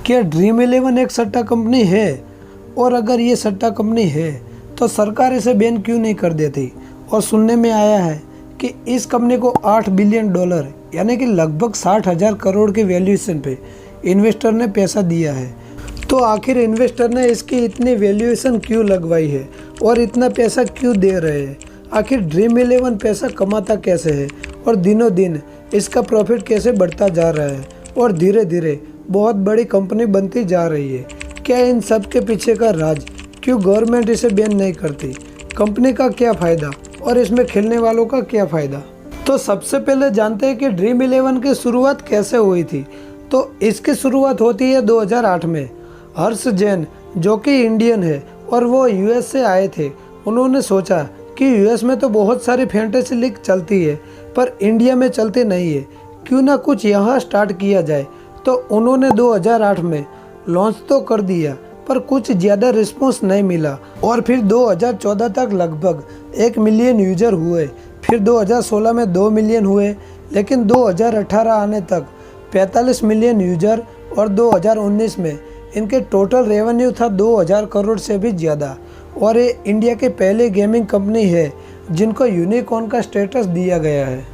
क्या dream eleven एक सट्टा कंपनी है? और अगर ये सट्टा कंपनी है तो सरकार इसे बैन क्यों नहीं कर देती? और सुनने में आया है कि इस कंपनी को $8 बिलियन यानी कि लगभग 60,000 करोड़ के वैल्यूएशन पे इन्वेस्टर ने पैसा दिया है। तो आखिर इन्वेस्टर ने इसकी इतनी वैल्यूएशन क्यों लगवाई है और इतना पैसा क्यों दे रहे हैं? आखिर ड्रीम इलेवन पैसा कमाता कैसे है और दिनों दिन इसका प्रॉफिट कैसे बढ़ता जा रहा है और धीरे धीरे बहुत बड़ी कंपनी बनती जा रही है? क्या इन सब के पीछे का राज? क्यों गवर्नमेंट इसे बैन नहीं करती? कंपनी का क्या फ़ायदा और इसमें खेलने वालों का क्या फ़ायदा? तो सबसे पहले जानते हैं कि ड्रीम इलेवन की शुरुआत कैसे हुई थी। तो इसकी शुरुआत होती है 2008 में। हर्ष जैन जो कि इंडियन है और वो यूएस से आए थे, उन्होंने सोचा कि यूएस में तो बहुत सारी फैंटेसी लीग चलती है पर इंडिया में चलती नहीं है, क्यों ना कुछ यहाँ स्टार्ट किया जाए। तो उन्होंने 2008 में लॉन्च तो कर दिया पर कुछ ज़्यादा रिस्पॉन्स नहीं मिला और फिर 2014 तक लगभग 1 मिलियन यूजर हुए, फिर 2016 में 2 मिलियन हुए, लेकिन 2018 आने तक 45 मिलियन यूजर और 2019 में इनके टोटल रेवेन्यू था 2000 करोड़ से भी ज़्यादा। और ये इंडिया के पहले गेमिंग कंपनी है जिनको यूनिकॉर्न का स्टेटस दिया गया है।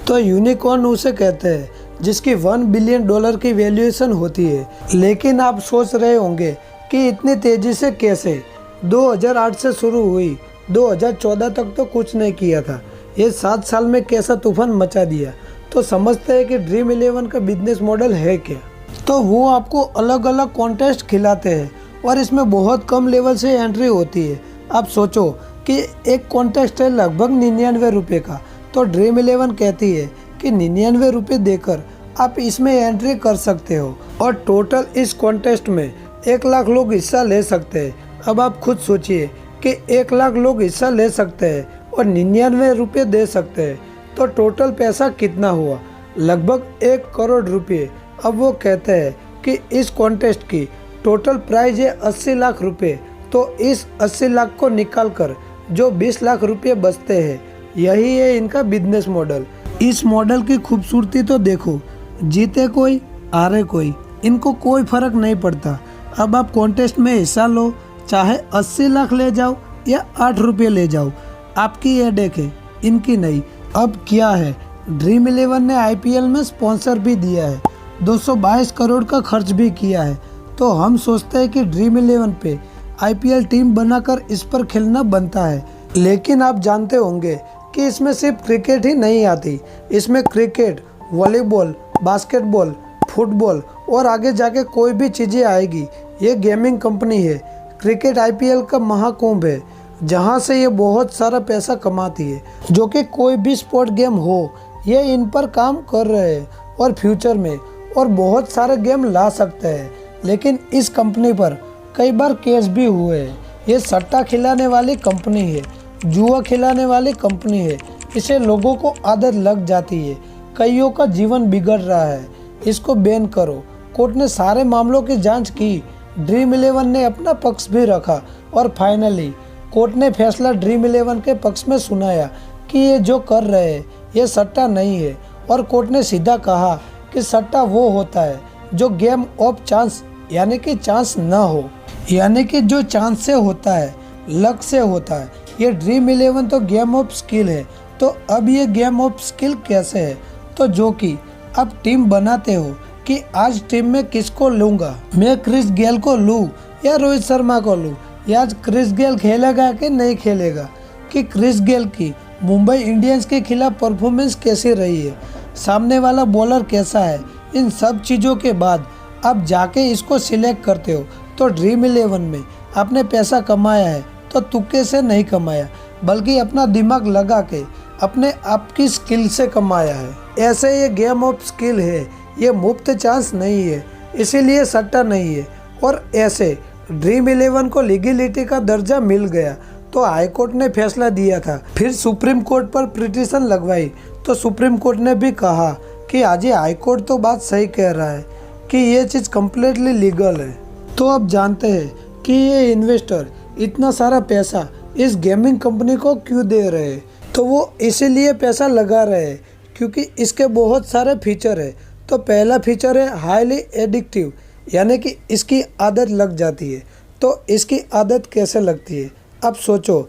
तो यूनिकॉर्न उसे कहते हैं जिसकी $1 बिलियन की वैल्यूएशन होती है। लेकिन आप सोच रहे होंगे कि इतनी तेज़ी से कैसे? 2008 से शुरू हुई, 2014 तक तो कुछ नहीं किया था, ये 7 साल में कैसा तूफान मचा दिया? तो समझते हैं कि ड्रीम इलेवन का बिजनेस मॉडल है क्या। तो वो आपको अलग अलग कॉन्टेस्ट खिलाते हैं और इसमें बहुत कम लेवल से एंट्री होती है। आप सोचो कि एक कॉन्टेस्ट है लगभग 99 रुपये का, तो ड्रीम इलेवन कहती है कि 99 रुपये देकर आप इसमें एंट्री कर सकते हो और टोटल इस कॉन्टेस्ट में 1 लाख लोग हिस्सा ले सकते हैं। अब आप खुद सोचिए कि 1 लाख लोग हिस्सा ले सकते हैं और 99 रुपये दे सकते हैं, तो टोटल पैसा कितना हुआ? लगभग 1 करोड़ रुपये। अब वो कहते हैं कि इस कॉन्टेस्ट की टोटल प्राइज है 80 लाख रुपये, तो इस 80 लाख को निकाल कर जो 20 लाख रुपये बचते हैं, यही है इनका बिजनेस मॉडल। इस मॉडल की खूबसूरती तो देखो, जीते कोई हारे कोई, इनको कोई फर्क नहीं पड़ता। अब आप कॉन्टेस्ट में हिस्सा लो, चाहे 80 लाख ले जाओ या 8 रुपये ले जाओ, आपकी ये देखे, इनकी नहीं। अब क्या है, ड्रीम इलेवन ने आईपीएल में स्पॉन्सर भी दिया है, 222 करोड़ का खर्च भी किया है। तो हम सोचते हैं कि ड्रीम इलेवन पे आईपीएल टीम बनाकर इस पर खेलना बनता है। लेकिन आप जानते होंगे कि इसमें सिर्फ क्रिकेट ही नहीं आती, इसमें क्रिकेट, वॉलीबॉल, बास्केटबॉल, फुटबॉल और आगे जाके कोई भी चीज़ें आएगी। ये गेमिंग कंपनी है। क्रिकेट आईपीएल का महाकुंभ है जहाँ से ये बहुत सारा पैसा कमाती है, जो कि कोई भी स्पोर्ट गेम हो, ये इन पर काम कर रहे हैं और फ्यूचर में और बहुत सारे गेम ला सकते हैं। लेकिन इस कंपनी पर कई बार केस भी हुए हैं। ये सट्टा खिलाने वाली कंपनी है, जुआ खिलाने वाली कंपनी है, इसे लोगों को आदत लग जाती है, कईयों का जीवन बिगड़ रहा है, इसको बैन करो। कोर्ट ने सारे मामलों की जांच की, ड्रीम इलेवन ने अपना पक्ष भी रखा और फाइनली कोर्ट ने फैसला ड्रीम इलेवन के पक्ष में सुनाया कि ये जो कर रहे हैं ये सट्टा नहीं है। और कोर्ट ने सीधा कहा कि सट्टा वो होता है जो गेम ऑफ चांस यानी कि चांस ना हो, यानी कि जो चांस से होता है, लक से होता है। ये ड्रीम इलेवन तो गेम ऑफ स्किल है। तो अब ये गेम ऑफ स्किल कैसे है? तो जो कि अब टीम बनाते हो कि आज टीम में किसको लूँगा, मैं क्रिस गेल को लूँ या रोहित शर्मा को लूँ, या आज क्रिस गेल खेलेगा कि नहीं खेलेगा, कि क्रिस गेल की मुंबई इंडियंस के खिलाफ परफॉर्मेंस कैसी रही है, सामने वाला बॉलर कैसा है। इन सब चीज़ों के बाद अब जाके इसको सिलेक्ट करते हो। तो ड्रीम इलेवन में आपने पैसा कमाया है तो तुक्के से नहीं कमाया, बल्कि अपना दिमाग लगा के अपने आप की स्किल से कमाया है। ऐसे ये गेम ऑफ स्किल है, ये मुफ्त चांस नहीं है, इसीलिए सट्टा नहीं है। और ऐसे ड्रीम इलेवन को लीगलिटी का दर्जा मिल गया तो हाई कोर्ट ने फैसला दिया था, फिर सुप्रीम कोर्ट पर पिटीशन लगवाई तो सुप्रीम कोर्ट ने भी कहा कि आज ये हाई कोर्ट तो बात सही कह रहा है कि ये चीज़ कम्प्लीटली लीगल है। तो अब जानते हैं कि ये इन्वेस्टर इतना सारा पैसा इस गेमिंग कंपनी को क्यों दे रहे हैं। तो वो इसीलिए पैसा लगा रहे हैं क्योंकि इसके बहुत सारे फीचर है। तो पहला फीचर है हाईली एडिक्टिव, यानी कि इसकी आदत लग जाती है। तो इसकी आदत कैसे लगती है, अब सोचो।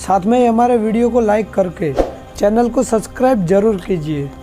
साथ में ही हमारे वीडियो को लाइक करके चैनल को सब्सक्राइब जरूर कीजिए।